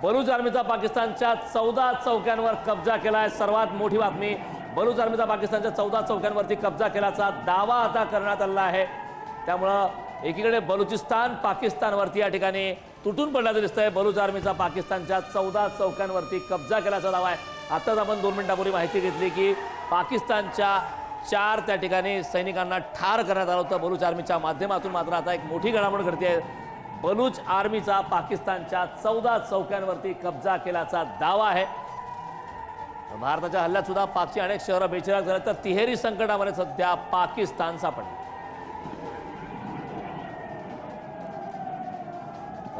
बलूच आर्मीचा पाकिस्तानच्या 14 चौक्यांवर कब्जा केलाय। सर्वात मोठी बातमी, बलूच आर्मीचा पाकिस्तानच्या 14 चौक्यांवरती कब्जा केल्याचा दावा आता करण्यात आला आहे। त्यामुळे एकीकडे बलुचिस्तान पाकिस्तानवरती या ठिकाणी तुटून पडल्याचं दिसतंय। बलूच आर्मीचा पाकिस्तानच्या 14 चौक्यांवरती कब्जा केल्याचा दावा आहे। आताच आपण 2 मिनिटांपूर्वी माहिती घेतली की पाकिस्तानच्या 4 त्या ठिकाणी सैनिकांना ठार करण्यात आलं होतं बलूच आर्मीच्या माध्यमातून। मात्र आता एक मोठी घडामोड घडते। बलूच आर्मीचा पाकिस्तानच्या 14 चौक्यांवरती कब्जा केल्याचा दावा आहे। भारताच्या हल्ल्यात सुद्धा पाकची अनेक शहरं बेचिराख झाली, तर तिहेरी संकटामध्ये सध्या पाकिस्तान सापडलं।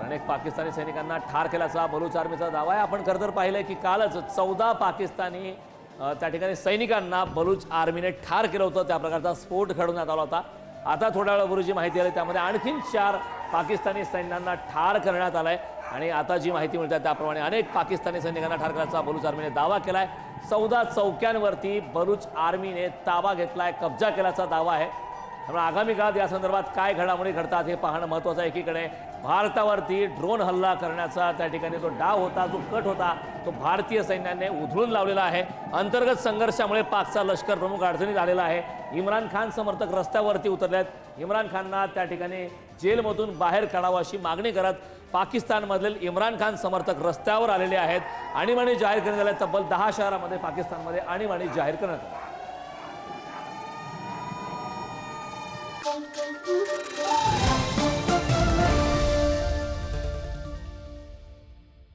अनेक पाकिस्तानी सैनिकांना ठार केल्याचा बलूच आर्मीचा दावा आहे। आपण खरं तर पाहिलंय की कालच 14 पाकिस्तानी त्या ठिकाणी सैनिकांना बलूच आर्मीने ठार केलं होतं। त्या प्रकारचा स्फोट घडवण्यात आला होता। आता थोड्या वेळापूर्वी जी माहिती आली त्यामध्ये आणखीन 4 पाकिस्तानी सैन्यांना ठार करण्यात आलाय आणि आता जी माहिती मिळते त्याप्रमाणे अनेक पाकिस्तानी सैनिकांना ठार करण्याचा बलूच आर्मीने दावा केलाय। 14 चौक्यांवरती बलूच आर्मीने ताबा घेतलाय, कब्जा केल्याचा दावा आहे। त्यामुळे आगामी काळात या संदर्भात काय घडामोडी घडतात हे पाहणं महत्त्वाचं आहे। एकीकडे भारतावरती ड्रोन हल्ला करण्याचा त्या ठिकाणी जो डाव होता, जो कट होता, तो भारतीय सैन्याने उधळून लावलेला आहे। अंतर्गत संघर्षामुळे पाकचा लष्कर प्रमुख अडचणीत आलेला आहे। इम्रान खान समर्थक रस्त्यावरती उतरलेत। इम्रान खानना त्या ठिकाणी जेलमधून बाहेर काढावं अशी मागणी करत पाकिस्तानमधील इम्रान खान समर्थक रस्त्यावर आलेले आहेत। आणीबाणी जाहीर करण्यात आल्या। तब्बल 10 शहरांमध्ये पाकिस्तानमध्ये आणीबाणी जाहीर करण्यात आली।